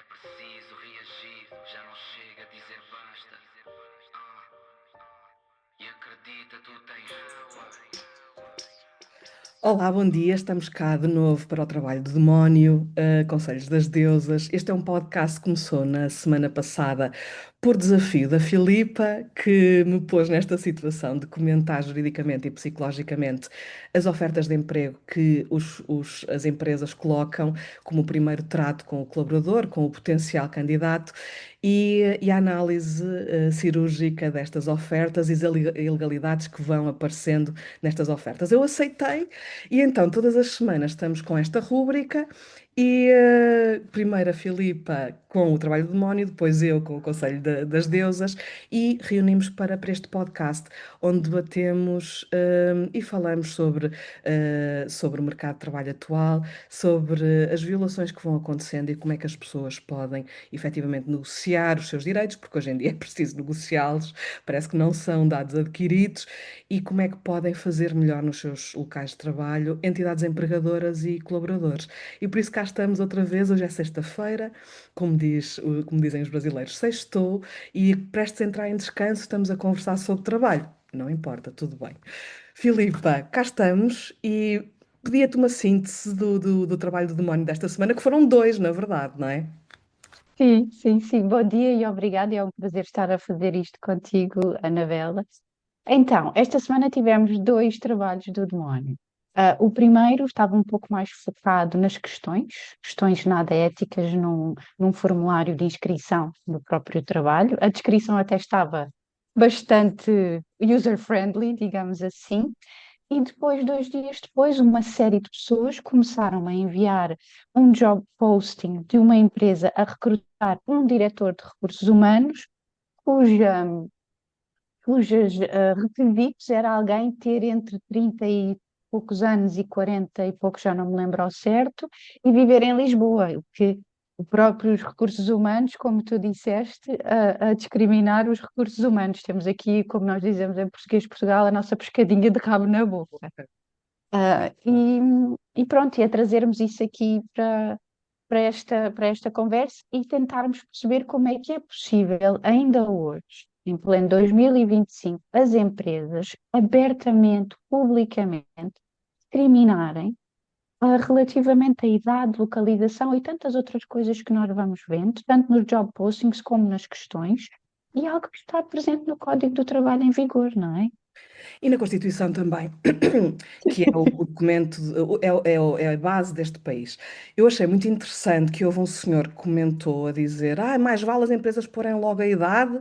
preciso reagir, já não chega a dizer basta. E acredita, tu tens. Olá, bom dia. Estamos cá de novo para o trabalho do Demónio, Conselhos das Deusas. Este é um podcast que começou na semana passada por desafio da Filipa, que me pôs nesta situação de comentar juridicamente e psicologicamente as ofertas de emprego que as empresas colocam como primeiro trato com o colaborador, com o potencial candidato, e a análise cirúrgica destas ofertas e as ilegalidades que vão aparecendo nestas ofertas. Eu aceitei e então, todas as semanas estamos com esta rúbrica e primeiro a Filipa com o Trabalho do Demónio, depois eu com o Conselho das Deusas e reunimos para este podcast onde debatemos e falamos sobre o mercado de trabalho atual, sobre as violações que vão acontecendo e como é que as pessoas podem efetivamente negociar os seus direitos, porque hoje em dia é preciso negociá-los, parece que não são dados adquiridos, e como é que podem fazer melhor nos seus locais de trabalho, entidades empregadoras e colaboradores. E por isso cá estamos outra vez, hoje é sexta-feira, como dizem os brasileiros, sextou, e prestes a entrar em descanso, estamos a conversar sobre trabalho. Não importa, tudo bem. Filipa, cá estamos e pedia-te uma síntese do trabalho do demónio desta semana, que foram dois, na verdade, não é? Sim, sim, sim. Bom dia e obrigada. É um prazer estar a fazer isto contigo, Anabela. Então, esta semana tivemos dois trabalhos do demónio. O primeiro estava um pouco mais focado nas questões nada éticas num formulário de inscrição do próprio trabalho. A descrição até estava bastante user-friendly, digamos assim. E depois, 2 dias depois, uma série de pessoas começaram a enviar um job posting de uma empresa a recrutar um diretor de recursos humanos, cuja, cujas requisitos era alguém ter entre 30 e poucos anos e 40 e poucos, já não me lembro ao certo, e viver em Lisboa, o que os próprios recursos humanos, como tu disseste, a discriminar os recursos humanos. Temos aqui, como nós dizemos em português de Portugal, a nossa pescadinha de rabo na boca. E pronto, e a trazermos isso aqui para esta conversa e tentarmos perceber como é que é possível, ainda hoje, em pleno 2025, as empresas abertamente, publicamente, discriminarem relativamente à idade, localização e tantas outras coisas que nós vamos vendo, tanto nos job postings como nas questões, e algo que está presente no Código do Trabalho em vigor, não é? E na Constituição também, que é o documento, é a base deste país. Eu achei muito interessante que houve um senhor que comentou a dizer: mais vale as empresas porem logo a idade,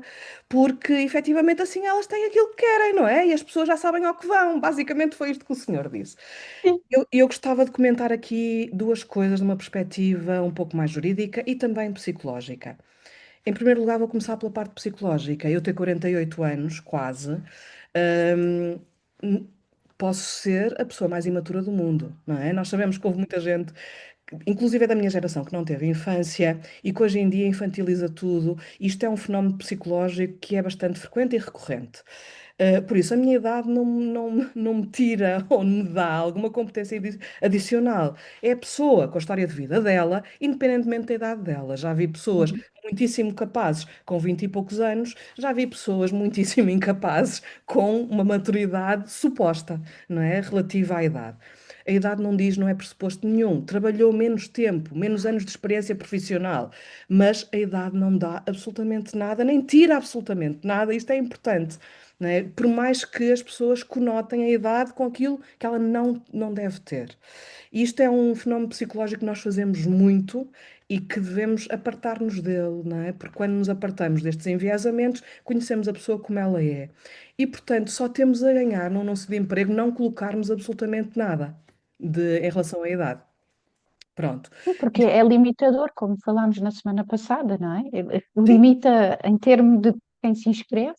porque efetivamente assim elas têm aquilo que querem, não é? E as pessoas já sabem ao que vão. Basicamente foi isto que o senhor disse. Sim. Eu gostava de comentar aqui duas coisas de uma perspectiva um pouco mais jurídica e também psicológica. Em primeiro lugar, vou começar pela parte psicológica. Eu tenho 48 anos, quase. hum, n- Posso ser a pessoa mais imatura do mundo, não é? Nós sabemos que houve muita gente, inclusive é da minha geração, que não teve infância e que hoje em dia infantiliza tudo. Isto é um fenómeno psicológico que é bastante frequente e recorrente. Por isso, a minha idade não me tira ou me dá alguma competência adicional. É a pessoa com a história de vida dela, independentemente da idade dela. Já vi pessoas muitíssimo capazes com 20 e poucos anos, já vi pessoas muitíssimo incapazes com uma maturidade suposta, não é? Relativa à idade. A idade não diz, não é pressuposto nenhum. Trabalhou menos tempo, menos anos de experiência profissional, mas a idade não dá absolutamente nada, nem tira absolutamente nada. Isto é importante, não é? Por mais que as pessoas conotem a idade com aquilo que ela não deve ter. E isto é um fenómeno psicológico que nós fazemos muito e que devemos apartar-nos dele, não é? Porque quando nos apartamos destes enviesamentos, conhecemos a pessoa como ela é. E, portanto, só temos a ganhar no anúncio de emprego não colocarmos absolutamente nada em relação à idade. Pronto. Sim, porque é limitador, como falámos na semana passada, não é? Limita em termos de quem se inscreve,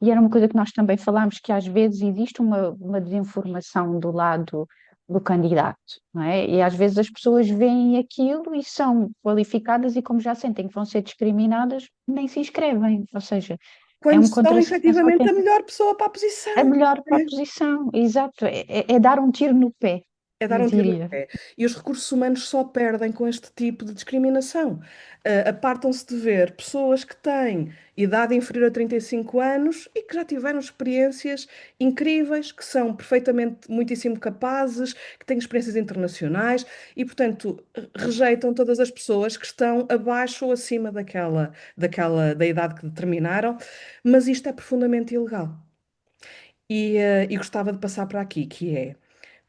e era uma coisa que nós também falámos, que às vezes existe uma desinformação do lado do candidato, não é? E às vezes as pessoas veem aquilo e são qualificadas e como já sentem que vão ser discriminadas, nem se inscrevem, ou seja, é Quando um são contrassenso efetivamente a autêntico. melhor pessoa para a A posição. melhor proposição, exato, é dar um tiro no pé. É dar eu um tiro no diria. pé. E os recursos humanos só perdem com este tipo de discriminação. Apartam-se de ver pessoas que têm idade inferior a 35 anos e que já tiveram experiências incríveis, que são perfeitamente muitíssimo capazes, que têm experiências internacionais e, portanto, rejeitam todas as pessoas que estão abaixo ou acima da idade que determinaram, mas isto é profundamente ilegal. E gostava de passar para aqui, que é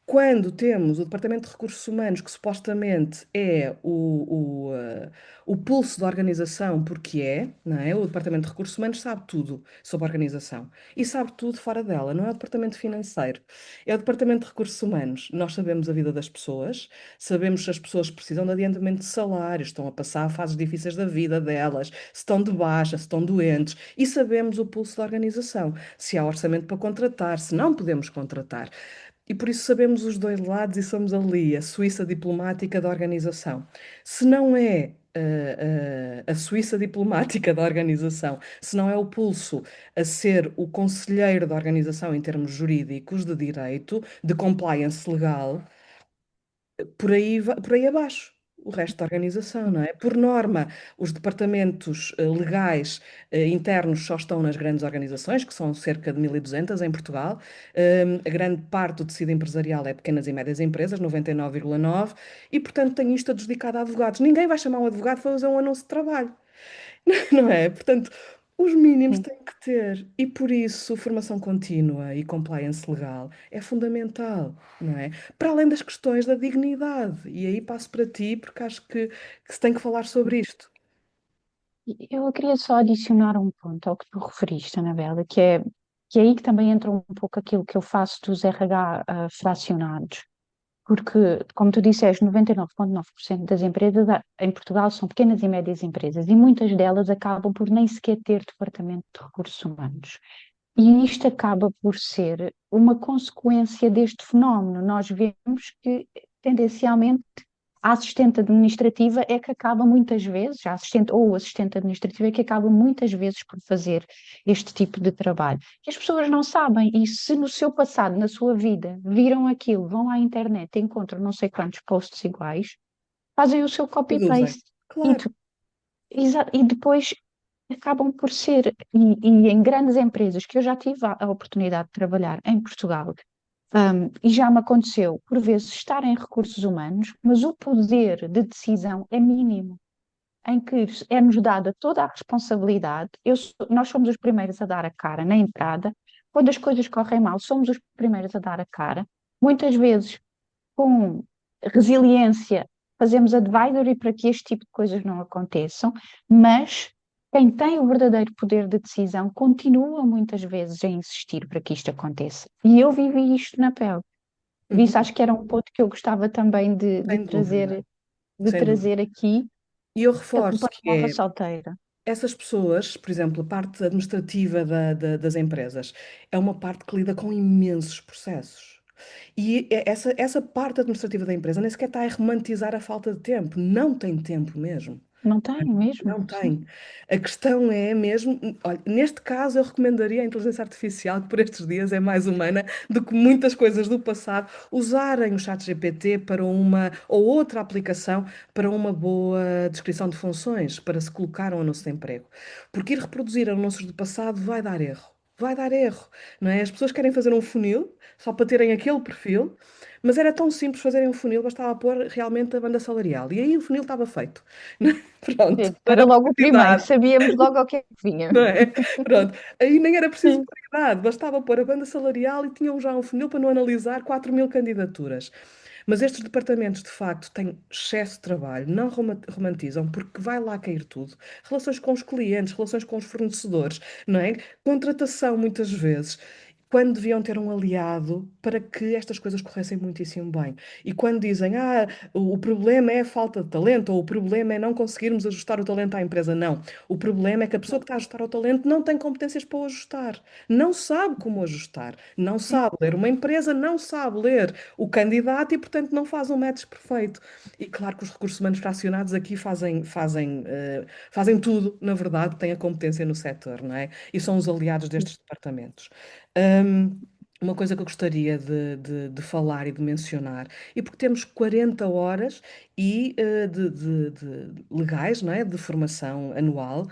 quando temos o Departamento de Recursos Humanos, que supostamente é o pulso da organização, porque não é? O Departamento de Recursos Humanos sabe tudo sobre a organização e sabe tudo fora dela, não é o Departamento Financeiro, é o Departamento de Recursos Humanos. Nós sabemos a vida das pessoas, sabemos se as pessoas precisam de adiantamento de salários, estão a passar fases difíceis da vida delas, se estão de baixa, se estão doentes, e sabemos o pulso da organização, se há orçamento para contratar, se não podemos contratar. E por isso sabemos os dois lados e somos ali a Suíça diplomática da organização. Se não é a Suíça diplomática da organização, se não é o pulso a ser o conselheiro da organização em termos jurídicos, de direito, de compliance legal, por aí, por aí abaixo. O resto da organização, não é? Por norma, os departamentos legais internos só estão nas grandes organizações, que são cerca de 1.200 em Portugal. A grande parte do tecido empresarial é pequenas e médias empresas, 99,9%, e, portanto, tem isto adjudicado a advogados. Ninguém vai chamar um advogado para fazer um anúncio de trabalho. Não é? Portanto, os mínimos Sim. têm que ter. E por isso, formação contínua e compliance legal é fundamental, não é? Para além das questões da dignidade. E aí passo para ti, porque acho que se tem que falar sobre isto. Eu queria só adicionar um ponto ao que tu referiste, Anabela, que é aí que também entra um pouco aquilo que eu faço dos RH fracionados. Porque, como tu disseste, 99,9% das empresas em Portugal são pequenas e médias empresas e muitas delas acabam por nem sequer ter departamento de recursos humanos. E isto acaba por ser uma consequência deste fenómeno. Nós vemos que, tendencialmente, a assistente administrativa é que acaba muitas vezes, a assistente ou o assistente administrativo é que acaba muitas vezes por fazer este tipo de trabalho. E as pessoas não sabem, e se no seu passado, na sua vida, viram aquilo, vão à internet, encontram não sei quantos posts iguais, fazem o seu Produzem. copy-paste. E, Claro. e depois acabam por ser, e em grandes empresas, que eu já tive a oportunidade de trabalhar em Portugal, e já me aconteceu, por vezes, estar em recursos humanos, mas o poder de decisão é mínimo, em que é-nos dada toda a responsabilidade. Nós somos os primeiros a dar a cara na entrada. Quando as coisas correm mal, somos os primeiros a dar a cara. Muitas vezes, com resiliência, fazemos advisory para que este tipo de coisas não aconteçam, mas quem tem o verdadeiro poder de decisão continua muitas vezes a insistir para que isto aconteça. E eu vivi isto na pele. Por isso Uhum. acho que era um ponto que eu gostava também Sem dúvida. de Sem dúvida. trazer aqui, E eu a culpa reforço que não morre é solteira. essas pessoas, por exemplo, a parte administrativa das empresas, é uma parte que lida com imensos processos. E essa parte administrativa da empresa nem sequer está a romantizar a falta de tempo. Não tem tempo mesmo. Não tem mesmo? Não Sim. tem. A questão é mesmo, olha, neste caso eu recomendaria a inteligência artificial, que por estes dias é mais humana do que muitas coisas do passado, usarem o chat GPT para uma ou outra aplicação para uma boa descrição de funções, para se colocar um anúncio de emprego. Porque ir reproduzir anúncios do passado vai dar erro. Vai dar erro, não é? As pessoas querem fazer um funil só para terem aquele perfil, mas era tão simples fazerem um funil, bastava pôr realmente a banda salarial. E aí o funil estava feito. Pronto, Sim, não era era logo o primeiro, publicidade, sabíamos logo o que é que vinha. não é? Pronto, aí nem era preciso Sim. pôr idade, bastava pôr a banda salarial e tinham já um funil para não analisar 4.000 candidaturas. Mas estes departamentos, de facto, têm excesso de trabalho, não romantizam, porque vai lá cair tudo. Relações com os clientes, relações com os fornecedores, não é? Contratação, muitas vezes. Quando deviam ter um aliado para que estas coisas corressem muitíssimo bem. E quando dizem, o problema é a falta de talento, ou o problema é não conseguirmos ajustar o talento à empresa, não. O problema é que a pessoa que está a ajustar o talento não tem competências para o ajustar, não sabe como ajustar, não Sim. sabe ler uma empresa, não sabe ler o candidato e, portanto, não faz um match perfeito. E claro que os recursos humanos fracionados aqui fazem tudo, na verdade, têm a competência no setor, não é? E são os aliados destes departamentos. Hum, uma coisa que eu gostaria de falar e de mencionar, e porque temos 40 horas legais, não é? De formação anual,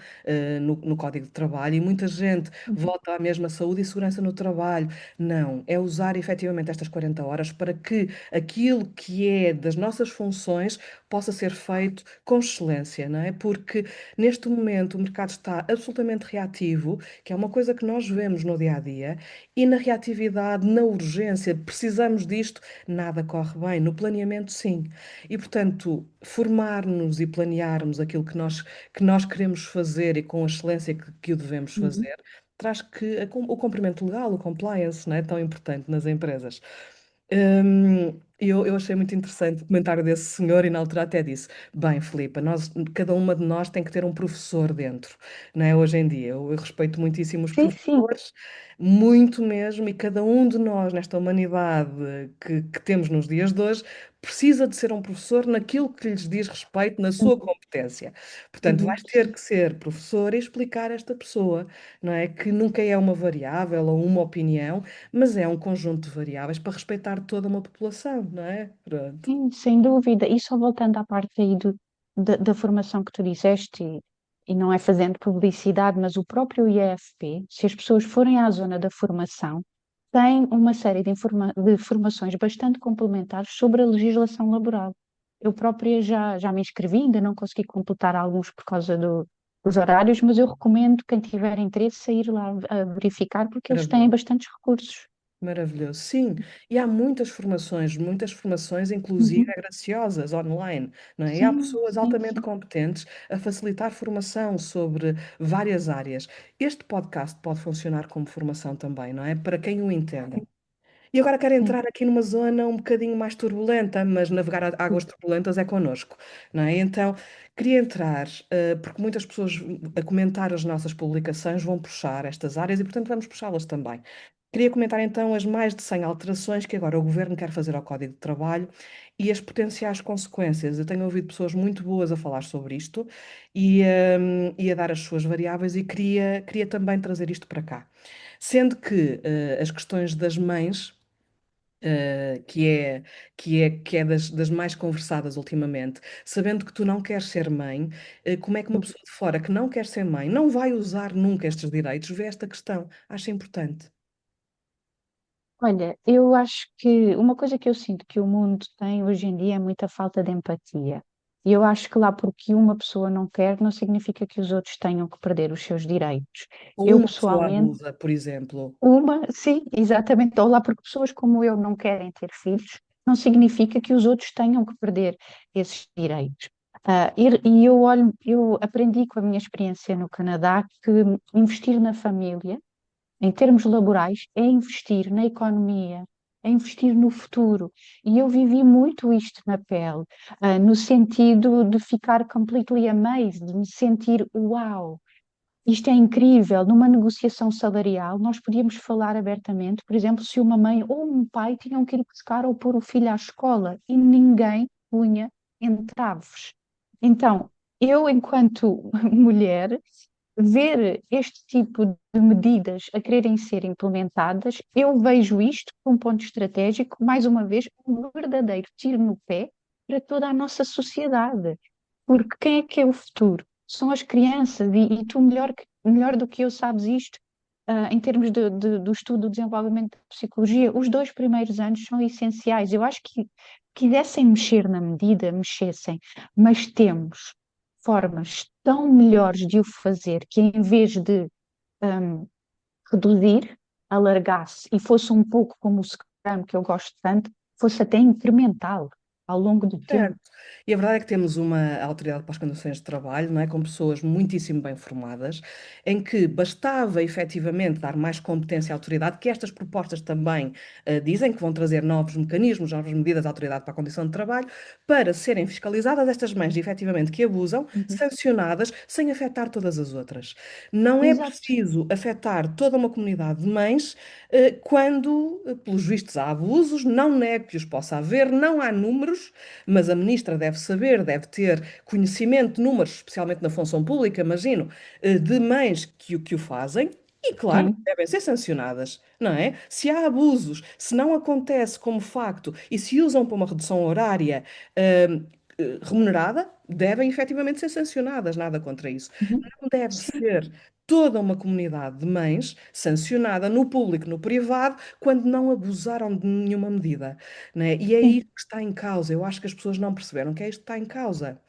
no Código de Trabalho, e muita gente Uhum, vota à mesma saúde e segurança no trabalho. Não, é usar efetivamente estas 40 horas para que aquilo que é das nossas funções possa ser feito com excelência, não é? Porque neste momento o mercado está absolutamente reativo, que é uma coisa que nós vemos no dia a dia. E na reatividade, na urgência, precisamos disto, nada corre bem. No planeamento, sim. E, portanto, formar-nos e planearmos aquilo que nós queremos fazer e com a excelência que o devemos uhum. fazer, traz que o cumprimento legal, o compliance, não é tão importante nas empresas. Eu achei muito interessante o comentário desse senhor e na altura até disse: Bem, Filipa, cada uma de nós tem que ter um professor dentro, não é? Hoje em dia, eu respeito muitíssimo os Sim, sim. professores, muito mesmo, e cada um de nós, nesta humanidade que temos nos dias de hoje, precisa de ser um professor naquilo que lhes diz respeito, na sua Uhum, competência. Portanto, uhum. vais ter que ser professor e explicar a esta pessoa, não é? Que nunca é uma variável ou uma opinião, mas é um conjunto de variáveis para respeitar toda uma população, não é? Pronto. Sim, sem dúvida. E só voltando à parte aí da formação que tu disseste, e não é fazendo publicidade, mas o próprio IEFP, se as pessoas forem à zona da formação, tem uma série de formações bastante complementares sobre a legislação laboral. Eu própria já me inscrevi, ainda não consegui completar alguns por causa dos horários, mas eu recomendo quem tiver interesse a ir lá a verificar, porque eles têm Maravilhoso. bastantes recursos. Maravilhoso, sim. E há muitas formações, inclusive Uhum. graciosas, online, não é? E há Sim, pessoas sim, altamente sim. competentes a facilitar formação sobre várias áreas. Este podcast pode funcionar como formação também, não é? Para quem o entenda. E agora quero Sim, entrar aqui numa zona um bocadinho mais turbulenta, mas navegar a águas sim. turbulentas é connosco, não é? Então, queria entrar, porque muitas pessoas a comentar as nossas publicações vão puxar estas áreas e, portanto, vamos puxá-las também. Queria comentar então as mais de 100 alterações que agora o Governo quer fazer ao Código de Trabalho e as potenciais consequências. Eu tenho ouvido pessoas muito boas a falar sobre isto e a dar as suas variáveis e queria também trazer isto para cá. Sendo que as questões das mães que é das mais conversadas ultimamente, sabendo que tu não queres ser mãe, como é que uma pessoa de fora que não quer ser mãe não vai usar nunca estes direitos, vê esta questão? Acho importante. Olha, eu acho que uma coisa que eu sinto que o mundo tem hoje em dia é muita falta de empatia. E eu acho que lá porque uma pessoa não quer, não significa que os outros tenham que perder os seus direitos. Ou Eu uma pessoa pessoalmente, abusa, por exemplo. sim, exatamente, ou lá porque pessoas como eu não querem ter filhos, não significa que os outros tenham que perder esses direitos. E eu aprendi com a minha experiência no Canadá que investir na família em termos laborais, é investir na economia, é investir no futuro. E eu vivi muito isto na pele, no sentido de ficar completely amazed, de me sentir uau. Isto é incrível. Numa negociação salarial, nós podíamos falar abertamente, por exemplo, se uma mãe ou um pai tinham que ir buscar ou pôr o filho à escola e ninguém punha entraves. Então, eu, enquanto mulher, ver este tipo de medidas a quererem ser implementadas, eu vejo isto como um ponto estratégico, mais uma vez, um verdadeiro tiro no pé para toda a nossa sociedade. Porque quem é que é o futuro? São as crianças, e tu melhor do que eu sabes isto, em termos do estudo do desenvolvimento da psicologia, os 2 primeiros anos são essenciais. Eu acho que quisessem mexer na medida, mexessem, mas temos formas tão melhores de o fazer que em vez de hum, reduzir, alargasse e fosse um pouco como o Scrum, que eu gosto tanto, fosse até incremental ao longo do tempo. Certo. E a verdade é que temos uma autoridade para as condições de trabalho, não é? Com pessoas muitíssimo bem formadas, em que bastava efetivamente dar mais competência à autoridade, que estas propostas também dizem que vão trazer novos mecanismos, novas medidas à autoridade para a condição de trabalho, para serem fiscalizadas estas mães efetivamente que abusam, Uhum. sancionadas, sem afetar todas as outras. Não é Exato. preciso afetar toda uma comunidade de mães quando, pelos vistos, há abusos, não nego que os possa haver, não há números, mas a ministra deve saber, deve ter conhecimento de números, especialmente na função pública, imagino, de mães que o fazem. E claro, sim, devem ser sancionadas, não é? Se há abusos, se não acontece como facto e se usam para uma redução horária hum, remunerada, devem efetivamente ser sancionadas, nada contra isso. uhum, Não deve sim, ser toda uma comunidade de mães sancionada no público, no privado, quando não abusaram de nenhuma medida, não é? E é sim, isso que está em causa. Eu acho que as pessoas não perceberam que é isto que está em causa.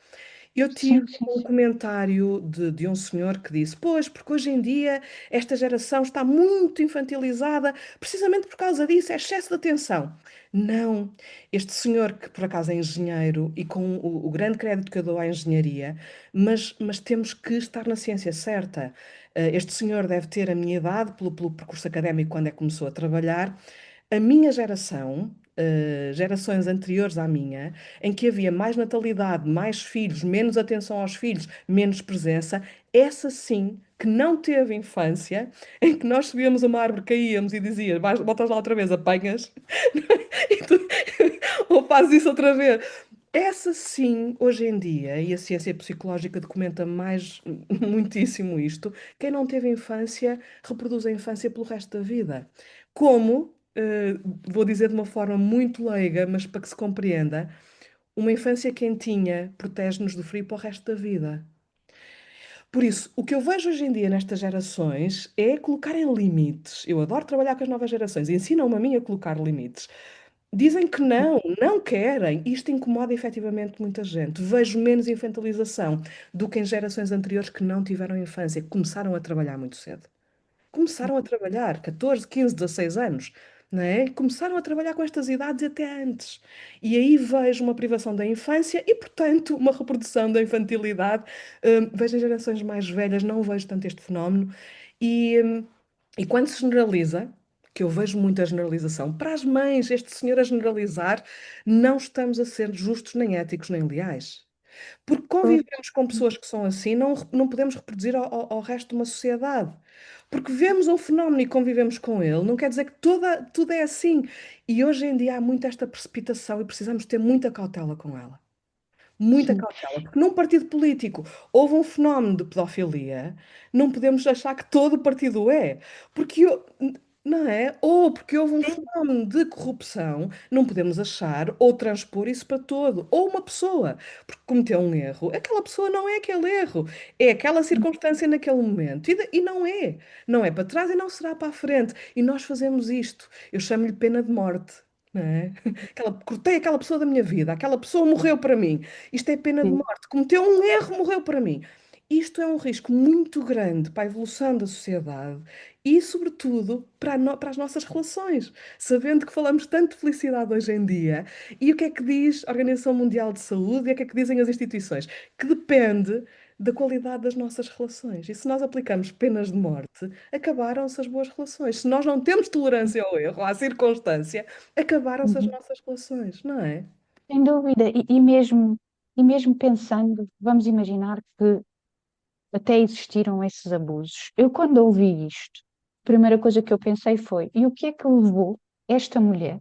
Eu tive sim, sim, um sim, comentário de um senhor que disse: Pois, porque hoje em dia esta geração está muito infantilizada, precisamente por causa disso, é excesso de atenção. Não, este senhor, que por acaso é engenheiro e com o grande crédito que eu dou à engenharia, mas temos que estar na ciência certa. Este senhor deve ter a minha idade, pelo percurso académico, quando é que começou a trabalhar. A minha geração, gerações anteriores à minha, em que havia mais natalidade, mais filhos, menos atenção aos filhos, menos presença, essa sim que não teve infância, em que nós subíamos uma árvore, caíamos e dizia, voltas lá outra vez, apanhas, e tu- ou fazes isso outra vez. Essa sim, hoje em dia, e a ciência psicológica documenta mais muitíssimo isto, quem não teve infância reproduz a infância pelo resto da vida. Como, vou dizer de uma forma muito leiga, mas para que se compreenda, uma infância quentinha protege-nos do frio para o resto da vida. Por isso, o que eu vejo hoje em dia nestas gerações é colocarem limites. Eu adoro trabalhar com as novas gerações, ensinam-me a mim a colocar limites. Dizem que não, não querem. Isto incomoda efetivamente muita gente. Vejo menos infantilização do que em gerações anteriores que não tiveram infância, que começaram a trabalhar muito cedo. Começaram a trabalhar, 14, 15, 16 anos, não é? Começaram a trabalhar com estas idades até antes. E aí vejo uma privação da infância e, portanto, uma reprodução da infantilidade. Vejo em gerações mais velhas, não vejo tanto este fenómeno. E quando se generaliza, que eu vejo muita generalização, para as mães, este senhor a generalizar, não estamos a ser justos, nem éticos, nem leais. Porque pois, convivemos com pessoas que são assim, não podemos reproduzir ao resto de uma sociedade. Porque vemos um fenómeno e convivemos com ele, não quer dizer que tudo é assim. E hoje em dia há muito esta precipitação e precisamos ter muita cautela com ela. Muita sim, cautela, porque num partido político houve um fenómeno de pedofilia, não podemos achar que todo o partido é, porque não é? Ou porque houve um sim, fenómeno de corrupção, não podemos achar ou transpor isso para todo. Ou uma pessoa, porque cometeu um erro, aquela pessoa não é aquele erro, é aquela circunstância naquele momento, e não é. Não é para trás e não será para a frente. E nós fazemos isto. Eu chamo-lhe pena de morte. Não é? Cortei aquela pessoa da minha vida, aquela pessoa morreu para mim. Isto é pena de sim, morte. Cometeu um erro, morreu para mim. Isto é um risco muito grande para a evolução da sociedade e, sobretudo, para as nossas relações. Sabendo que falamos tanto de felicidade hoje em dia, e o que é que diz a Organização Mundial de Saúde e o que é que dizem as instituições? Que depende da qualidade das nossas relações. E se nós aplicamos penas de morte, acabaram-se as boas relações. Se nós não temos tolerância ao erro, à circunstância, acabaram-se as uhum, nossas relações, não é? sem dúvida. E mesmo pensando, vamos imaginar que até existiram esses abusos. Eu, quando ouvi isto, a primeira coisa que eu pensei foi: e o que é que levou esta mulher,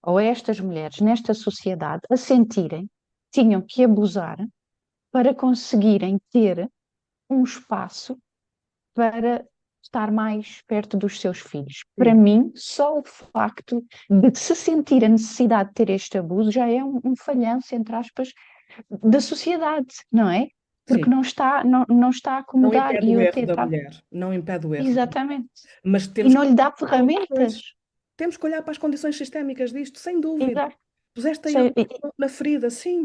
ou estas mulheres nesta sociedade, a sentirem que tinham que abusar para conseguirem ter um espaço para estar mais perto dos seus filhos? Para Sim, mim, só o facto de se sentir a necessidade de ter este abuso já é um falhanço, entre aspas, da sociedade, não é? Porque sim. não está a Não acomodar. impede E o eu erro até da estava. mulher. Não impede o erro. Exatamente. Mas E temos não que lhe dá olhar para as ferramentas. condições. Temos que olhar para as condições sistémicas disto, sem dúvida. Exato. Puseste aí o Sei- dedo na ferida, sim.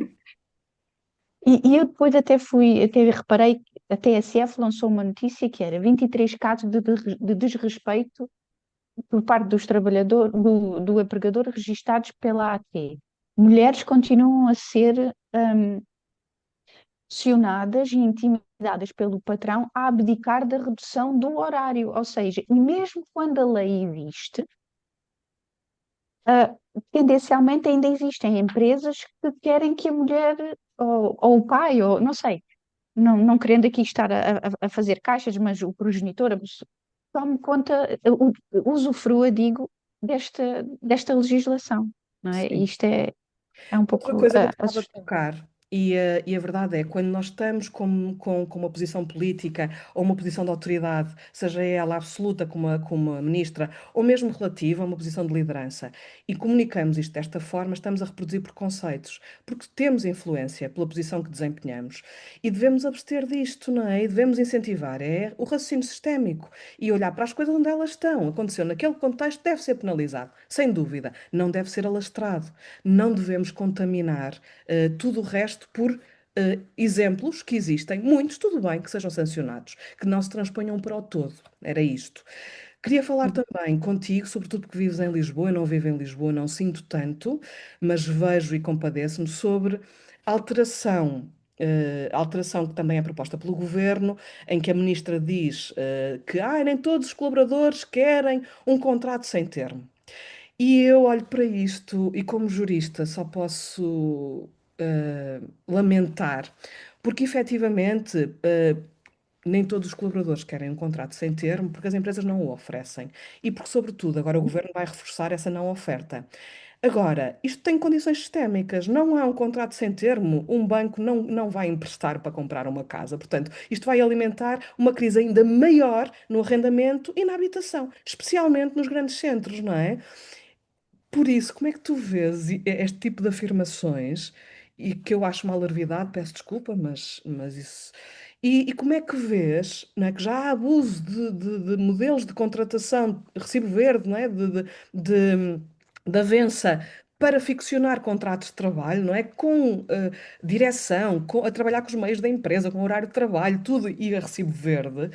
E eu depois até reparei que a TSF lançou uma notícia que era 23 casos de desrespeito por parte dos trabalhadores, do empregador registados pela AT. Mulheres continuam a ser pressionadas e intimidadas pelo patrão a abdicar da redução do horário. Ou seja, e mesmo quando a lei existe, ah, tendencialmente ainda existem empresas que querem que a mulher, ou o pai, ou não sei, não querendo aqui estar a fazer caixas, mas o progenitor tome conta, usufrua, digo, desta legislação, não é? Sim. Isto é um Outra pouco coisa que eu gostava de tocar, E a verdade é, quando nós estamos com uma posição política ou uma posição de autoridade, seja ela absoluta como a ministra, ou mesmo relativa a uma posição de liderança, e comunicamos isto desta forma, estamos a reproduzir preconceitos, porque temos influência pela posição que desempenhamos. E devemos abster disto, não é? E devemos incentivar o raciocínio sistémico e olhar para as coisas onde elas estão. Aconteceu naquele contexto, deve ser penalizado, sem dúvida. Não deve ser alastrado. Não devemos contaminar tudo o resto por exemplos que existem, muitos, tudo bem, que sejam sancionados, que não se transponham para o todo. Era isto. Queria falar também contigo, sobretudo porque vives em Lisboa, eu não vivo em Lisboa, não sinto tanto, mas vejo e compadeço-me sobre a alteração. A alteração que também é proposta pelo governo, em que a ministra diz que nem todos os colaboradores querem um contrato sem termo. E eu olho para isto e, como jurista, só posso lamentar, porque efetivamente nem todos os colaboradores querem um contrato sem termo, porque as empresas não o oferecem. E porque, sobretudo, agora o governo vai reforçar essa não oferta. Agora, isto tem condições sistémicas. Não há um contrato sem termo, um banco não vai emprestar para comprar uma casa. Portanto, isto vai alimentar uma crise ainda maior no arrendamento e na habitação, especialmente nos grandes centros, não é? Por isso, como é que tu vês este tipo de afirmações, e que eu acho uma alarvidade, peço desculpa, mas isso. E como é que vês, não é, que já há abuso de modelos de contratação, de recibo verde, não é, de avença para ficcionar contratos de trabalho, não é? Com direção, a trabalhar com os meios da empresa, com horário de trabalho, tudo e a recibo verde.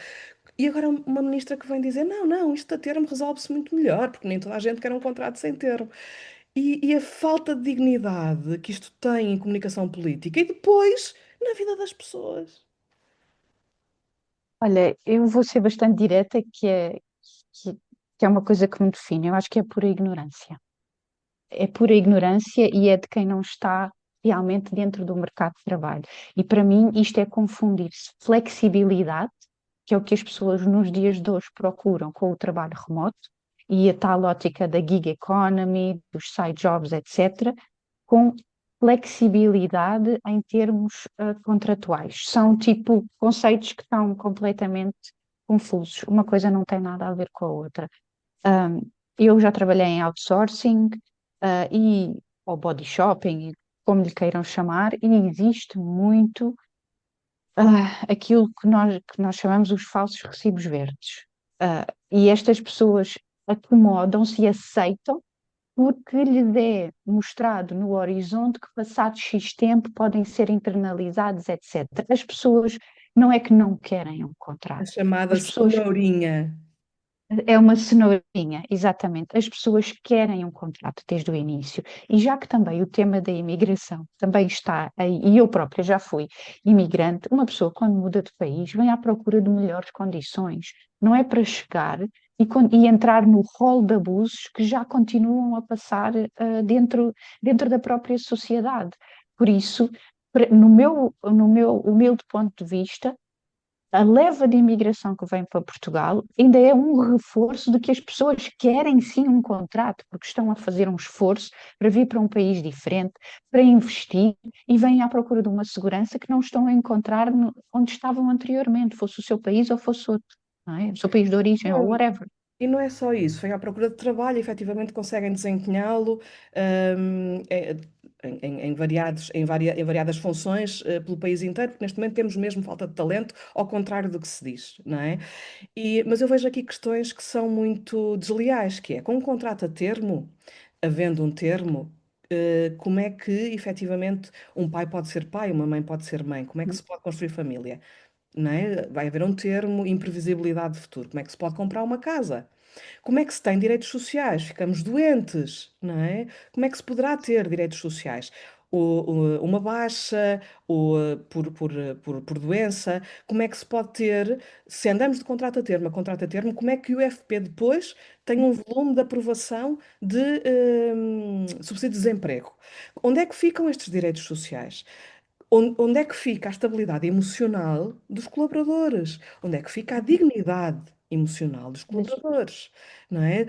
E agora uma ministra que vem dizer: não, não, isto a termo resolve-se muito melhor, porque nem toda a gente quer um contrato sem termo. E a falta de dignidade que isto tem em comunicação política e depois na vida das pessoas. Olha, eu vou ser bastante direta, que, que é uma coisa que me define. Eu acho que é pura ignorância. É pura ignorância e é de quem não está realmente dentro do mercado de trabalho. E para mim isto é confundir-se flexibilidade, que é o que as pessoas nos dias de hoje procuram com o trabalho remoto, e a tal ótica da gig economy, dos side jobs, etc., com flexibilidade em termos contratuais. São tipo conceitos que estão completamente confusos. Uma coisa não tem nada a ver com a outra. Um, eu já trabalhei em outsourcing, ou body shopping, como lhe queiram chamar, e existe muito aquilo que nós chamamos os falsos recibos verdes. E estas pessoas acomodam-se e aceitam porque lhes é mostrado no horizonte que passado X tempo podem ser internalizados, etc. As pessoas não é que não querem um A contrato, chamada as pessoas cenourinha. é uma cenourinha, exatamente. As pessoas querem um contrato desde o início. E já que também o tema da imigração também está aí, e eu própria já fui imigrante, uma pessoa quando muda de país vem à procura de melhores condições. Não é para chegar e entrar no rol de abusos que já continuam a passar dentro da própria sociedade. Por isso, no meu humilde ponto de vista, a leva de imigração que vem para Portugal ainda é um reforço de que as pessoas querem sim um contrato, porque estão a fazer um esforço para vir para um país diferente, para investir e vêm à procura de uma segurança que não estão a encontrar onde estavam anteriormente, fosse o seu país ou fosse outro, não é? O seu país de origem ou whatever. E não é só isso, vem à procura de trabalho, e efetivamente conseguem desempenhá-lo hum, é- em variadas funções pelo país inteiro, porque neste momento temos mesmo falta de talento, ao contrário do que se diz, não é? Mas eu vejo aqui questões que são muito desleais, que é com um contrato a termo, havendo um termo, como é que efetivamente um pai pode ser pai, uma mãe pode ser mãe, como é que se pode construir família? Não é? Vai haver um termo, imprevisibilidade de futuro. Como é que se pode comprar uma casa? Como é que se tem direitos sociais? Ficamos doentes, não é? Como é que se poderá ter direitos sociais? Uma baixa, por doença, como é que se pode ter, se andamos de contrato a termo como é que o FP depois tem um volume de aprovação de subsídio de desemprego? Onde é que ficam estes direitos sociais? Onde é que fica a estabilidade emocional dos colaboradores? Onde é que fica a dignidade emocional dos Deixa- colaboradores? Não é?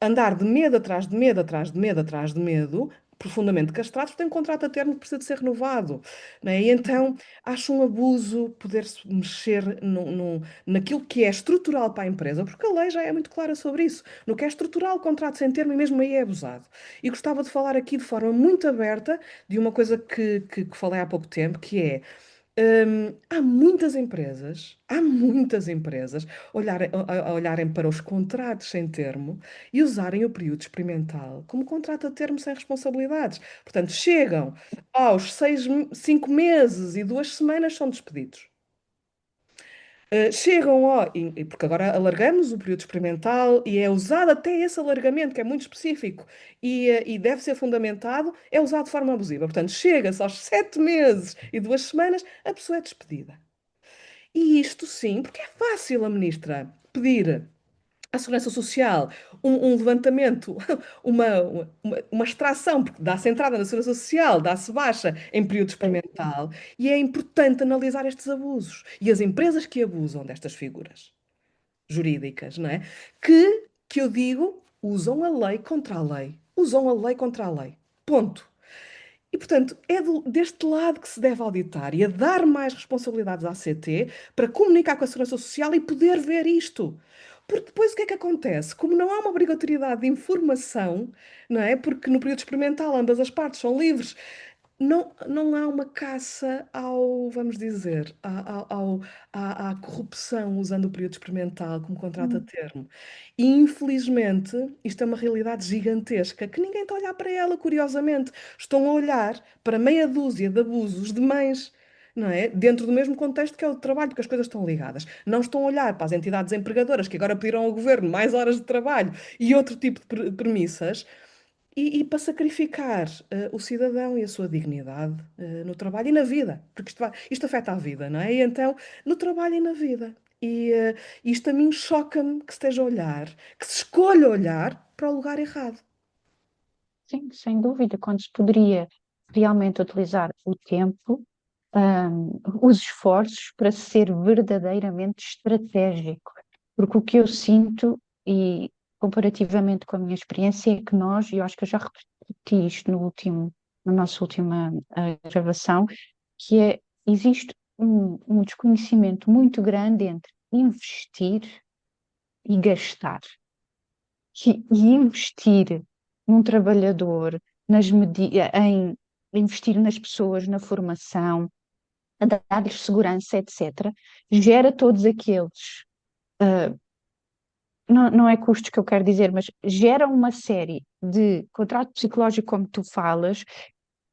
Andar de medo atrás de medo, atrás de medo, atrás de medo, profundamente castrados, têm um contrato a termo que precisa de ser renovado, não é? E então acho um abuso poder-se mexer naquilo que é estrutural para a empresa, porque a lei já é muito clara sobre isso. No que é estrutural, o contrato sem termo, e mesmo aí é abusado. E gostava de falar aqui de forma muito aberta de uma coisa que falei há pouco tempo, que é. Há muitas empresas a olharem para os contratos sem termo e usarem o período experimental como contrato a termo sem responsabilidades. Portanto, chegam aos 5 meses e 2 semanas são despedidos. Chegam porque agora alargamos o período experimental e é usado até esse alargamento, que é muito específico e deve ser fundamentado, é usado de forma abusiva. Portanto, chega-se aos 7 meses e 2 semanas, a pessoa é despedida. E isto sim, porque é fácil a ministra pedir à Segurança Social um levantamento, uma extração, porque dá-se entrada na Segurança Social, dá-se baixa em período experimental, e é importante analisar estes abusos e as empresas que abusam destas figuras jurídicas, não é? Que eu digo, usam a lei contra a lei. Usam a lei contra a lei. Ponto. E, portanto, é deste lado que se deve auditar e a dar mais responsabilidades à CT para comunicar com a Segurança Social e poder ver isto. Porque depois o que é que acontece? Como não há uma obrigatoriedade de informação, não é? Porque no período experimental ambas as partes são livres, não há uma caça vamos dizer, à corrupção usando o período experimental como contrato a Hum, termo. E infelizmente isto é uma realidade gigantesca que ninguém está a olhar para ela, curiosamente. Estão a olhar para meia dúzia de abusos de mães. Não é? Dentro do mesmo contexto que é o trabalho, porque as coisas estão ligadas. Não estão a olhar para as entidades empregadoras que agora pediram ao governo mais horas de trabalho e outro tipo de premissas, e para sacrificar o cidadão e a sua dignidade no trabalho e na vida, porque isto afeta a vida, não é? E então, no trabalho e na vida. E isto a mim choca-me que se esteja a olhar, que se escolha olhar para o lugar errado. sim, sem dúvida, quando se poderia realmente utilizar o tempo, os esforços para ser verdadeiramente estratégico. Porque o que eu sinto, e comparativamente com a minha experiência, é que nós, e eu acho que eu já repeti isto na nossa última gravação, que é, existe um desconhecimento muito grande entre investir e gastar. E investir num trabalhador, em investir nas pessoas, na formação, a dar-lhes segurança, etc., gera todos aqueles, ah, não é custos que eu quero dizer, mas gera uma série de contrato psicológico, como tu falas,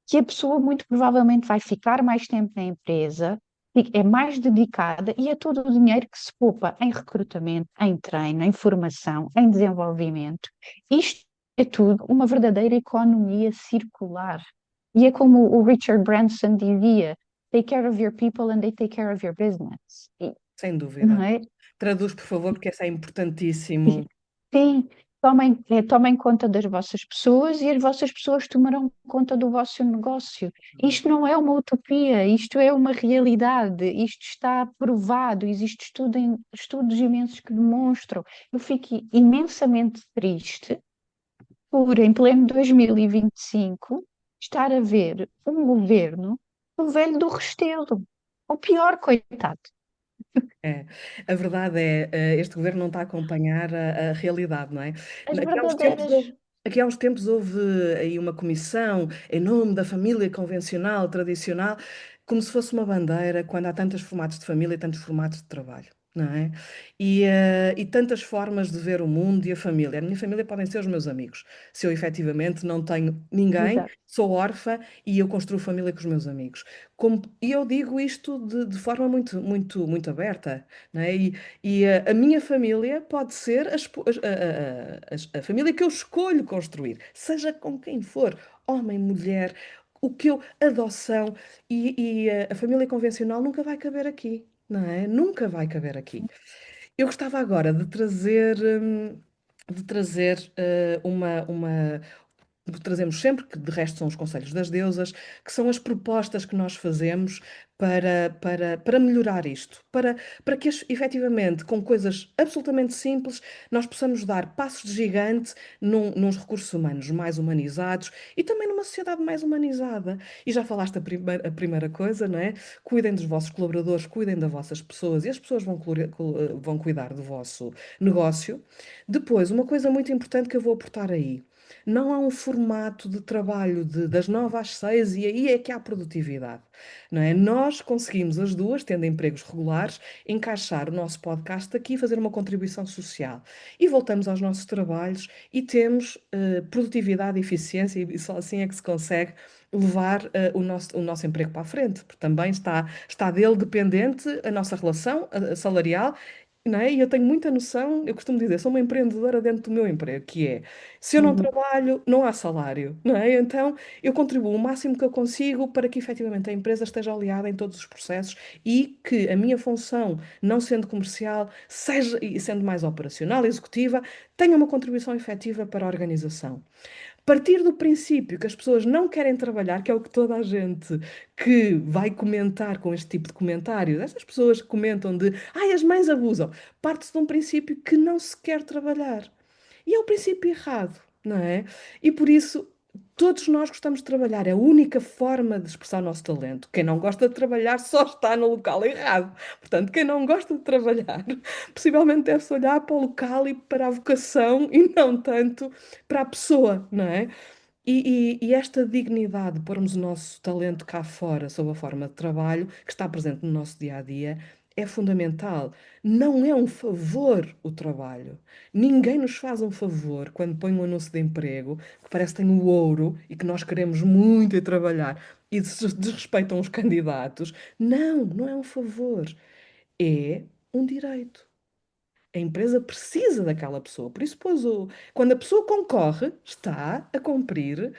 que a pessoa muito provavelmente vai ficar mais tempo na empresa, e é mais dedicada e é todo o dinheiro que se poupa em recrutamento, em treino, em formação, em desenvolvimento. Isto é tudo uma verdadeira economia circular. E é como o Richard Branson dizia: take care of your people and they take care of your business. Sem Não dúvida. é? Traduz, por favor, porque isso é importantíssimo. Sim, tomem conta das vossas pessoas e as vossas pessoas tomarão conta do vosso negócio. Isto não é uma utopia, isto é uma realidade, isto está provado, existem estudos imensos que demonstram. Eu fico imensamente triste por, em pleno 2025, estar a ver um governo do velho do Restelo. O pior, coitado. É, a verdade é, este governo não está a acompanhar a realidade, não é? As Aqui há uns tempos verdadeiras. houve, aqui há uns tempos houve aí uma comissão em nome da família convencional, tradicional, como se fosse uma bandeira, quando há tantos formatos de família e tantos formatos de trabalho, não é? E tantas formas de ver o mundo e a família. A minha família podem ser os meus amigos. Se eu efetivamente não tenho ninguém, Exato. sou órfã e eu construo família com os meus amigos. E eu digo isto de forma muito, muito, muito aberta, não é? A minha família pode ser a família que eu escolho construir, seja com quem for, homem, mulher, adoção, a família convencional nunca vai caber aqui, não é? Nunca vai caber aqui. Eu gostava agora de trazer trazemos sempre, que de resto são os conselhos das deusas, que são as propostas que nós fazemos para melhorar isto, para que efetivamente, com coisas absolutamente simples, nós possamos dar passos de gigante nos recursos humanos mais humanizados e também numa sociedade mais humanizada. E já falaste a primeira coisa, não é? Cuidem dos vossos colaboradores, cuidem das vossas pessoas e as pessoas vão cuidar do vosso negócio. Depois, uma coisa muito importante que eu vou aportar aí. Não há um formato de trabalho das 9 às 6 e aí é que há produtividade, não é? Nós conseguimos as duas, tendo empregos regulares, encaixar o nosso podcast aqui e fazer uma contribuição social. E voltamos aos nossos trabalhos e temos produtividade e eficiência e só assim é que se consegue levar o nosso emprego para a frente, porque também está dele dependente a nossa relação salarial, não é? E eu tenho muita noção, eu costumo dizer, sou uma empreendedora dentro do meu emprego, que é, se eu não Uhum. trabalho, não há salário, não é? Então, eu contribuo o máximo que eu consigo para que efetivamente a empresa esteja aliada em todos os processos e que a minha função, não sendo comercial, seja, e sendo mais operacional, executiva, tenha uma contribuição efetiva para a organização. Partir do princípio que as pessoas não querem trabalhar, que é o que toda a gente que vai comentar com este tipo de comentários, essas pessoas que comentam de, ai, as mães abusam, parte-se de um princípio que não se quer trabalhar. E é o princípio errado, não é? E por isso, todos nós gostamos de trabalhar, é a única forma de expressar o nosso talento. Quem não gosta de trabalhar só está no local errado. Portanto, quem não gosta de trabalhar, possivelmente deve-se olhar para o local e para a vocação e não tanto para a pessoa, não é? E esta dignidade de pormos o nosso talento cá fora, sob a forma de trabalho, que está presente no nosso dia a dia, é fundamental. Não é um favor o trabalho. Ninguém nos faz um favor quando põe um anúncio de emprego que parece que tem o ouro e que nós queremos muito ir trabalhar e desrespeitam os candidatos. Não, não é um favor. É um direito. A empresa precisa daquela pessoa. Por isso, quando a pessoa concorre, está a cumprir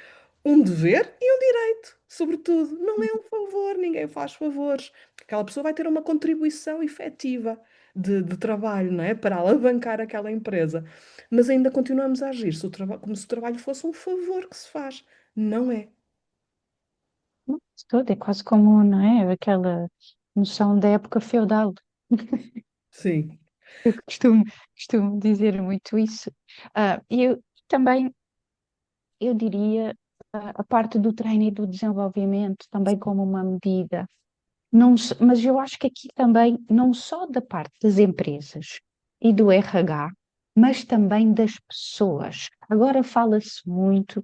um dever e um direito, sobretudo. Não é um favor, ninguém faz favores. Aquela pessoa vai ter uma contribuição efetiva de trabalho, não é? Para alavancar aquela empresa. Mas ainda continuamos a agir como se o trabalho fosse um favor que se faz. Não é. Não, de todo, é quase como, não é? Aquela noção da época feudal. Sim, Eu costumo dizer muito isso. E eu também, eu diria, a parte do treino e do desenvolvimento também como uma medida. Não, mas eu acho que aqui também, não só da parte das empresas e do RH, mas também das pessoas. Agora fala-se muito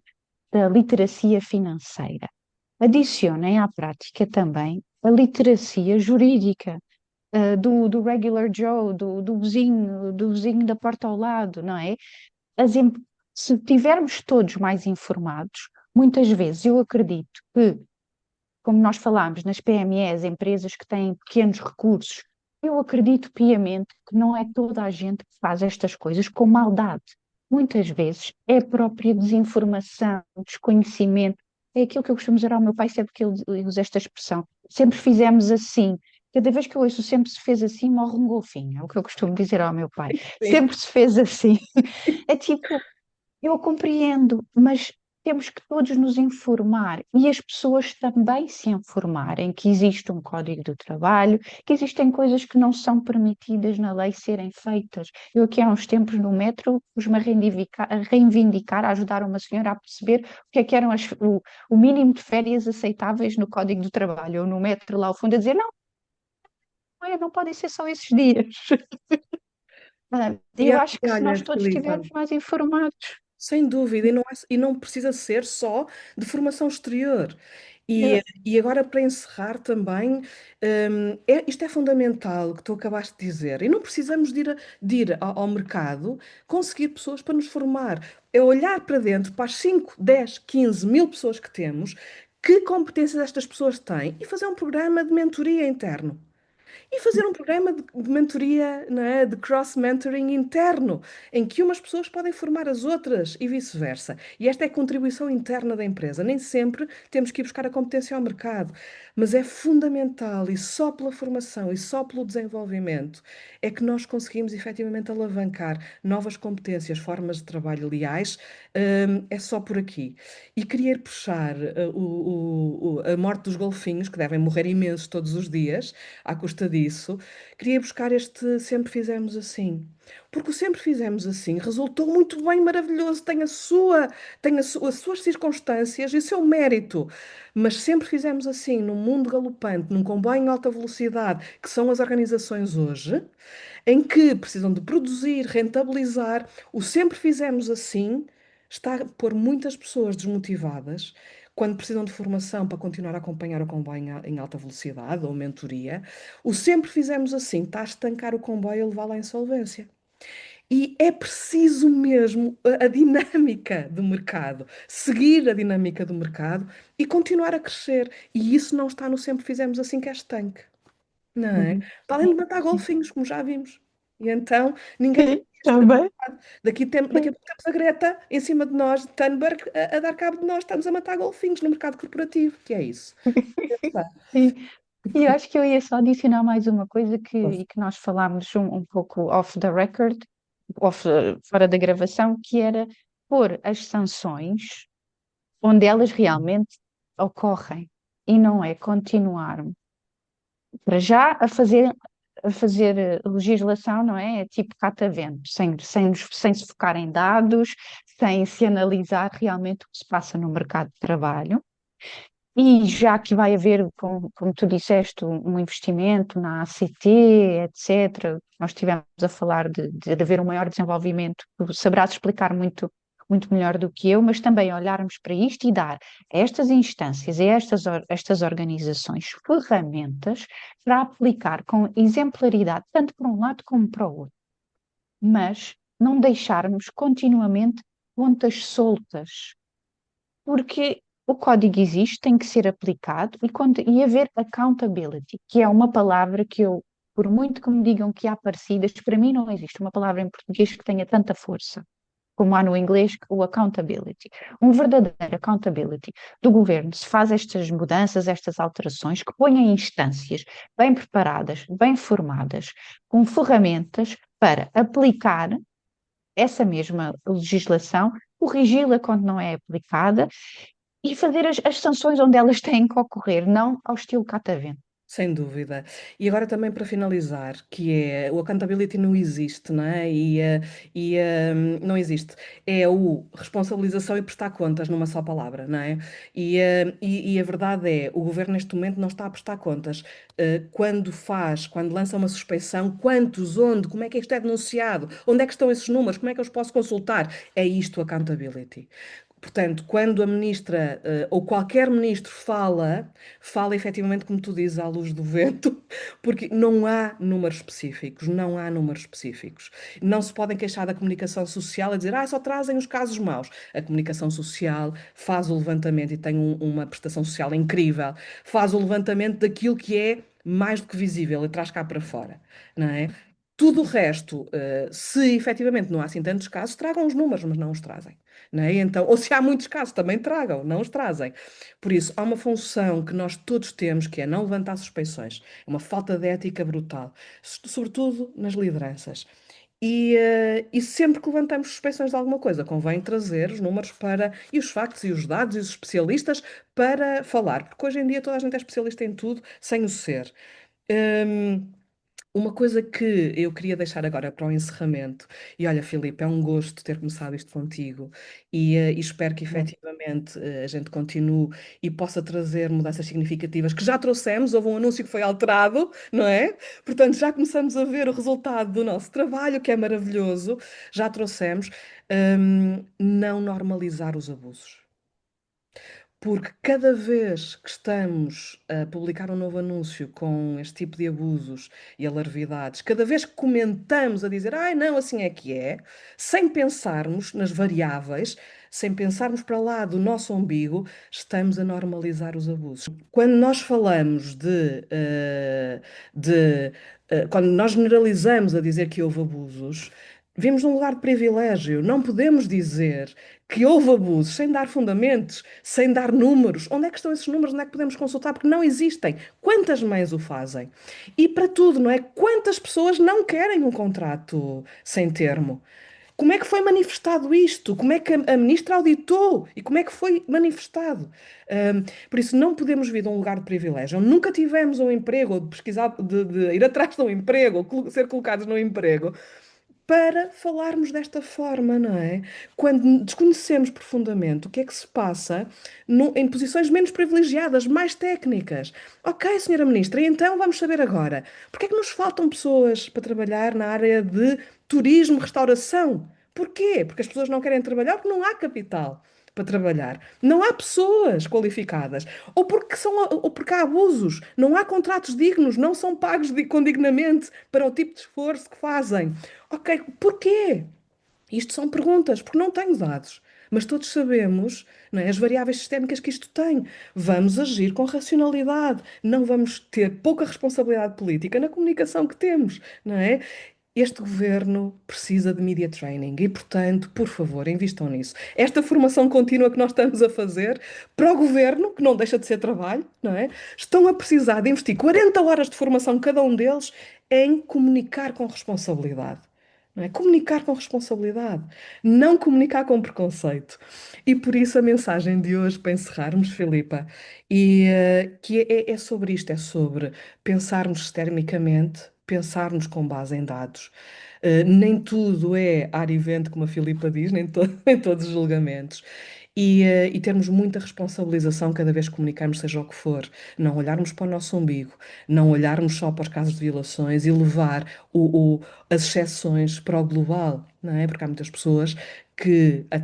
da literacia financeira. Adicionem à prática também a literacia jurídica, do regular Joe, do vizinho da porta ao lado, não é? As em- Se tivermos todos mais informados, muitas vezes eu acredito que, como nós falámos, nas PMEs, empresas que têm pequenos recursos, eu acredito piamente que não é toda a gente que faz estas coisas com maldade. Muitas vezes é a própria desinformação, desconhecimento. É aquilo que eu costumo dizer ao meu pai sempre que ele usa esta expressão. Sempre fizemos assim. Cada vez que eu ouço sempre se fez assim, morre um golfinho. É o que eu costumo dizer ao meu pai. sim. Sempre se fez assim. É tipo, eu compreendo, mas temos que todos nos informar e as pessoas também se informarem que existe um código do trabalho, que existem coisas que não são permitidas na lei serem feitas. Eu aqui há uns tempos no metro pus-me a ajudar uma senhora a perceber o que é que eram o mínimo de férias aceitáveis no código do trabalho. Eu no metro lá ao fundo a dizer, não, não podem ser só esses dias. Eu acho E que se olha, nós todos Filipa, estivermos mais informados, sem dúvida, e não precisa ser só de formação exterior. E agora, para encerrar também, isto é fundamental, o que tu acabaste de dizer, e não precisamos de ir ao mercado conseguir pessoas para nos formar. É olhar para dentro, para as 5, 10, 15 mil pessoas que temos, que competências estas pessoas têm, e fazer um programa de mentoria interno. E fazer um programa de mentoria, não é? De cross-mentoring interno, em que umas pessoas podem formar as outras e vice-versa. E esta é a contribuição interna da empresa. Nem sempre temos que ir buscar a competência ao mercado, mas é fundamental e só pela formação e só pelo desenvolvimento é que nós conseguimos efetivamente alavancar novas competências, formas de trabalho leais. É só por aqui. E queria puxar a morte dos golfinhos, que devem morrer imensos todos os dias, à custa disso, queria buscar este sempre fizemos assim. Porque o sempre fizemos assim resultou muito bem, maravilhoso, as suas circunstâncias e o seu mérito. Mas sempre fizemos assim, num mundo galopante, num comboio em alta velocidade, que são as organizações hoje, em que precisam de produzir, rentabilizar, o sempre fizemos assim está a pôr muitas pessoas desmotivadas quando precisam de formação para continuar a acompanhar o comboio em alta velocidade ou mentoria. O sempre fizemos assim está a estancar o comboio e a levá-lo à insolvência. E é preciso mesmo a dinâmica do mercado, seguir a dinâmica do mercado e continuar a crescer. E isso não está no sempre fizemos assim que é estanque, não é? Uhum. Para além de matar golfinhos, como já vimos. E então ninguém faz Sim, isto. também. Daqui a pouco temos a Greta em cima de nós, de Thunberg, a dar cabo de nós. Estamos a matar golfinhos no mercado corporativo, que é isso. Tá. Sim. E eu acho que eu ia só adicionar mais uma coisa Força. e que nós falámos um pouco off the record, fora da gravação, que era pôr as sanções onde elas realmente ocorrem e não é continuar para já a fazer legislação, não é? É tipo catavento, sem se focar em dados, sem se analisar realmente o que se passa no mercado de trabalho. E já que vai haver, como tu disseste, um investimento na ACT, etc., nós estivemos a falar de haver um maior desenvolvimento, tu sabrás explicar muito melhor do que eu, mas também olharmos para isto e dar a estas instâncias e a estas organizações ferramentas para aplicar com exemplaridade, tanto para um lado como para o outro, mas não deixarmos continuamente pontas soltas porque o código existe, tem que ser aplicado e haver accountability, que é uma palavra que eu, por muito que me digam que há parecidas, para mim não existe uma palavra em português que tenha tanta força como há no inglês o accountability. Um verdadeiro accountability do governo se faz estas mudanças, estas alterações, que ponha instâncias bem preparadas, bem formadas, com ferramentas para aplicar essa mesma legislação, corrigi-la quando não é aplicada e fazer as sanções onde elas têm que ocorrer, não ao estilo catavento. Sem dúvida. E agora também para finalizar, que é o accountability não existe, não é? Não existe. É o responsabilização e prestar contas numa só palavra, não é? E a verdade é, o governo neste momento não está a prestar contas. Quando lança uma suspeição, quantos, onde, como é que isto é denunciado? Onde é que estão esses números? Como é que eu os posso consultar? É isto accountability. Portanto, quando a ministra, ou qualquer ministro fala efetivamente, como tu dizes, à luz do vento, porque não há números específicos, não há números específicos. Não se podem queixar da comunicação social a dizer, só trazem os casos maus. A comunicação social faz o levantamento e tem uma prestação social incrível, faz o levantamento daquilo que é mais do que visível e traz cá para fora, não é? Tudo o resto, se efetivamente não há assim tantos casos, tragam os números, mas não os trazem. Não é? Então, ou se há muitos casos, também tragam, não os trazem. Por isso, há uma função que nós todos temos, que é não levantar suspeições. É uma falta de ética brutal, sobretudo nas lideranças. E sempre que levantamos suspeições de alguma coisa, convém trazer os números e os factos e os dados e os especialistas para falar, porque hoje em dia toda a gente é especialista em tudo sem o ser. Hum, uma coisa que eu queria deixar agora para o encerramento, e olha, Filipe, é um gosto ter começado isto contigo, e espero que efetivamente a gente continue e possa trazer mudanças significativas que já trouxemos. Houve um anúncio que foi alterado, não é? Portanto, já começamos a ver o resultado do nosso trabalho, que é maravilhoso, já trouxemos. Não normalizar os abusos. Porque cada vez que estamos a publicar um novo anúncio com este tipo de abusos e alarvidades, cada vez que comentamos a dizer, ai não, assim é que é, sem pensarmos nas variáveis, sem pensarmos para lá do nosso umbigo, estamos a normalizar os abusos. Quando nós falamos quando nós generalizamos a dizer que houve abusos, vimos num lugar de privilégio. Não podemos dizer que houve abusos sem dar fundamentos, sem dar números. Onde é que estão esses números? Onde é que podemos consultar? Porque não existem. Quantas mães o fazem? E para tudo, não é? Quantas pessoas não querem um contrato sem termo? Como é que foi manifestado isto? Como é que a ministra auditou? E como é que foi manifestado? Por isso, não podemos vir de um lugar de privilégio. Nunca tivemos um emprego, ou de pesquisar, de ir atrás de um emprego, ou ser colocados num emprego, para falarmos desta forma, não é? Quando desconhecemos profundamente o que é que se passa em posições menos privilegiadas, mais técnicas. Ok, senhora Ministra, e então vamos saber agora, porque é que nos faltam pessoas para trabalhar na área de turismo, restauração? Porquê? Porque as pessoas não querem trabalhar porque não há capital para trabalhar. Não há pessoas qualificadas. Ou porque há abusos. Não há contratos dignos. Não são pagos condignamente para o tipo de esforço que fazem. Ok, porquê? Isto são perguntas, porque não tenho dados. Mas todos sabemos, não é, as variáveis sistémicas que isto tem. Vamos agir com racionalidade. Não vamos ter pouca responsabilidade política na comunicação que temos, não é? Este governo precisa de media training e, portanto, por favor, invistam nisso. Esta formação contínua que nós estamos a fazer para o governo, que não deixa de ser trabalho, não é? Estão a precisar de investir 40 horas de formação cada um deles em comunicar com responsabilidade. Não é? Comunicar com responsabilidade, não comunicar com preconceito. E por isso a mensagem de hoje, para encerrarmos, Filipa, que é sobre isto, é sobre pensarmos sistemicamente, pensarmos com base em dados. Nem tudo é ar e vento, como a Filipa diz, nem todos os julgamentos. E termos muita responsabilização cada vez que comunicarmos, seja o que for. Não olharmos para o nosso umbigo, não olharmos só para os casos de violações e levar as exceções para o global, não é? Porque há muitas pessoas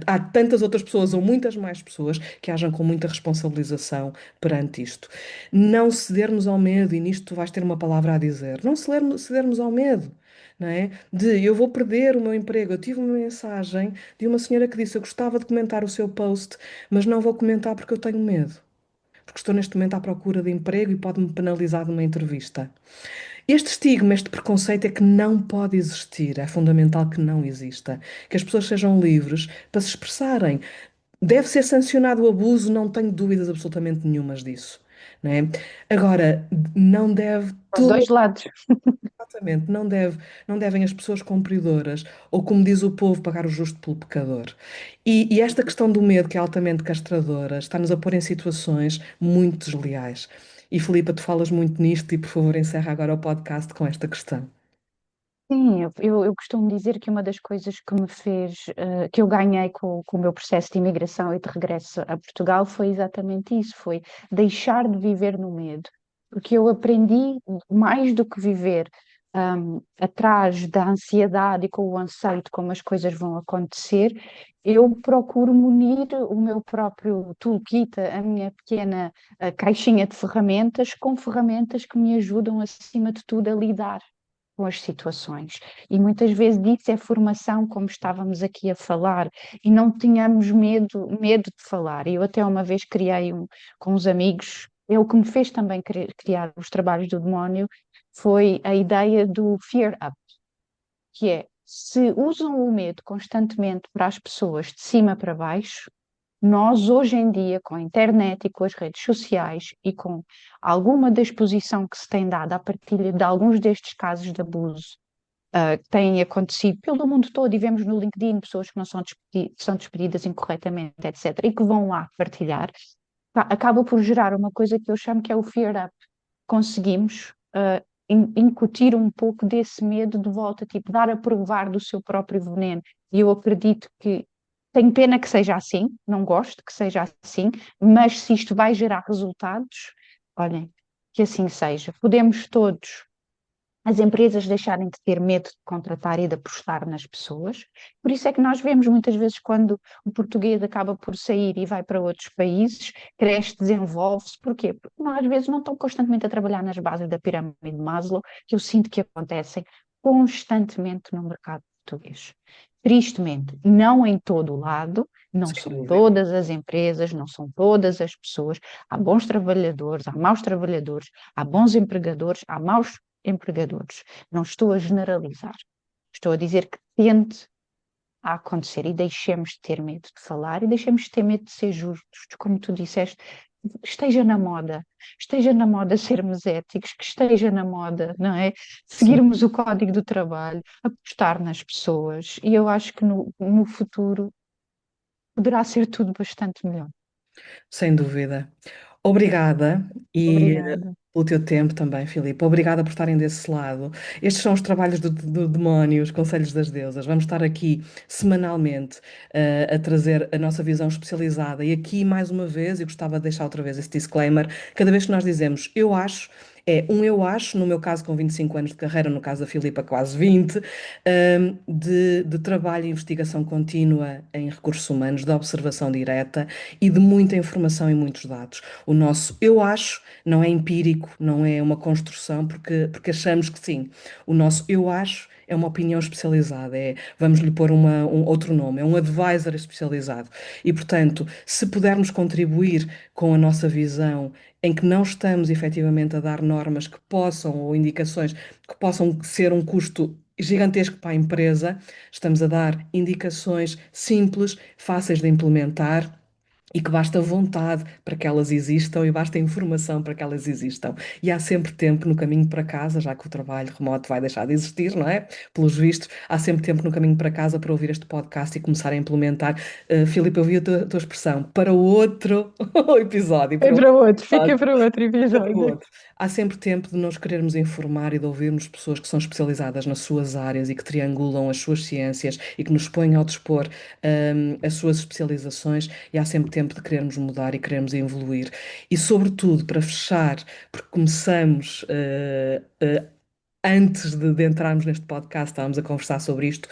há tantas outras pessoas ou muitas mais pessoas que agem com muita responsabilização perante isto. Não cedermos ao medo, e nisto tu vais ter uma palavra a dizer, não cedermos ao medo. Não é? De eu vou perder o meu emprego. Eu tive uma mensagem de uma senhora que disse: eu gostava de comentar o seu post, mas não vou comentar porque eu tenho medo. Porque estou neste momento à procura de emprego e pode-me penalizar numa entrevista. Este estigma, este preconceito é que não pode existir. É fundamental que não exista. Que as pessoas sejam livres para se expressarem. Deve ser sancionado o abuso, não tenho dúvidas absolutamente nenhumas disso. Não é? Agora, não deve Aos dois lados. exatamente, não devem as pessoas cumpridoras, ou como diz o povo, pagar o justo pelo pecador. E esta questão do medo, que é altamente castradora, está-nos a pôr em situações muito desleais. E Filipa, tu falas muito nisto e, por favor, encerra agora o podcast com esta questão. Sim, eu costumo dizer que uma das coisas que me fez, que eu ganhei com o meu processo de imigração e de regresso a Portugal foi exatamente isso, foi deixar de viver no medo, porque eu aprendi mais do que viver, atrás da ansiedade e com o anseio de como as coisas vão acontecer, eu procuro munir o meu próprio toolkit, a minha pequena, caixinha de ferramentas, com ferramentas que me ajudam, acima de tudo, a lidar com as situações. E muitas vezes isso é formação, como estávamos aqui a falar, e não tínhamos medo de falar. E eu até uma vez criei com os amigos, é o que me fez também criar os trabalhos do demónio, foi a ideia do fear up, que é, se usam o medo constantemente para as pessoas de cima para baixo, nós, hoje em dia, com a internet e com as redes sociais e com alguma da exposição que se tem dado à partilha de alguns destes casos de abuso, que têm acontecido pelo mundo todo, e vemos no LinkedIn pessoas que não são despedidas incorretamente, etc., e que vão lá partilhar, acaba por gerar uma coisa que eu chamo que é o fear up. Conseguimos incutir um pouco desse medo de volta, tipo, dar a provar do seu próprio veneno. E eu acredito que tenho pena que seja assim, não gosto que seja assim, mas se isto vai gerar resultados, olhem, que assim seja. Podemos todos, as empresas, deixarem de ter medo de contratar e de apostar nas pessoas. Por isso é que nós vemos muitas vezes, quando o português acaba por sair e vai para outros países, cresce, desenvolve-se. Porquê? Porque nós às vezes não estão constantemente a trabalhar nas bases da pirâmide de Maslow, que eu sinto que acontecem constantemente no mercado de português. Tristemente, não em todo o lado, não Sem são dúvida. todas as empresas, não são todas as pessoas. Há bons trabalhadores, há maus trabalhadores, há bons empregadores, há maus empregadores. Não estou a generalizar. Estou a dizer que tende a acontecer e deixemos de ter medo de falar e deixemos de ter medo de ser justos, como tu disseste. Esteja na moda sermos éticos, que esteja na moda, não é? Sim. Seguirmos o código do trabalho, apostar nas pessoas, e eu acho que no futuro poderá ser tudo bastante melhor. Sem dúvida. Obrigada e Obrigada. pelo teu tempo também, Filipe. Obrigada por estarem desse lado. Estes são os trabalhos do demónio, os conselhos das deusas. Vamos estar aqui semanalmente, a trazer a nossa visão especializada. E aqui, mais uma vez, eu gostava de deixar outra vez esse disclaimer: cada vez que nós dizemos eu acho, é um eu acho, no meu caso com 25 anos de carreira, no caso da Filipa quase 20, de trabalho e investigação contínua em recursos humanos, de observação direta e de muita informação e muitos dados. O nosso eu acho não é empírico, não é uma construção, porque achamos que sim. O nosso eu acho é uma opinião especializada, vamos lhe pôr um outro nome, é um advisor especializado. E, portanto, se pudermos contribuir com a nossa visão, em que não estamos efetivamente a dar normas que possam, ou indicações que possam ser um custo gigantesco para a empresa, estamos a dar indicações simples, fáceis de implementar e que basta vontade para que elas existam e basta informação para que elas existam. E há sempre tempo no caminho para casa, já que o trabalho remoto vai deixar de existir, não é? Pelos vistos, há sempre tempo no caminho para casa para ouvir este podcast e começar a implementar. Filipe, eu vi a tua expressão para o outro episódio, É para o para outro, fica episódio. para outro Fica para o episódio. outro. Há sempre tempo de nos querermos informar e de ouvirmos pessoas que são especializadas nas suas áreas e que triangulam as suas ciências e que nos põem ao dispor, as suas especializações, e há sempre tempo de querermos mudar e querermos evoluir. E, sobretudo, para fechar, porque começamos, antes de entrarmos neste podcast, estávamos a conversar sobre isto.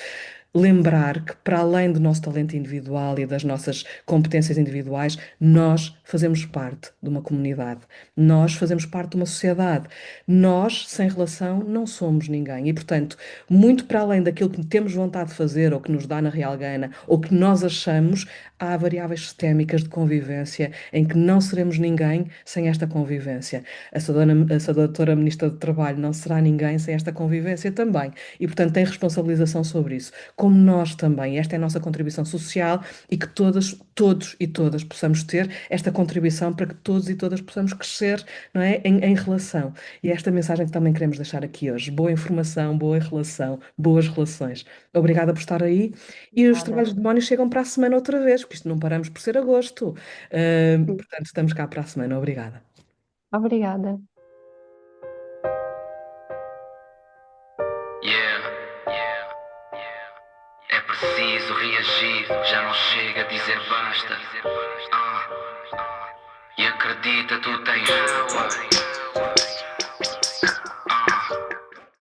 Lembrar que, para além do nosso talento individual e das nossas competências individuais, nós fazemos parte de uma comunidade, nós fazemos parte de uma sociedade. Nós, sem relação, não somos ninguém. E, portanto, muito para além daquilo que temos vontade de fazer, ou que nos dá na real gana, ou que nós achamos, há variáveis sistémicas de convivência em que não seremos ninguém sem esta convivência. Essa doutora Ministra do Trabalho não será ninguém sem esta convivência também. E, portanto, tem responsabilização sobre isso, como nós também. Esta é a nossa contribuição social e que todos e todas possamos ter esta contribuição para que todos e todas possamos crescer, não é? Em relação. E é esta mensagem que também queremos deixar aqui hoje. Boa informação, boa relação, boas relações. Obrigada por estar aí. E os Nada. trabalhos de demónio chegam para a semana outra vez, porque isto não paramos por ser agosto. Portanto, estamos cá para a semana. Obrigada. Obrigada. Yeah, yeah, yeah. É preciso reagir, já não chega a dizer basta. E acredita, tu tens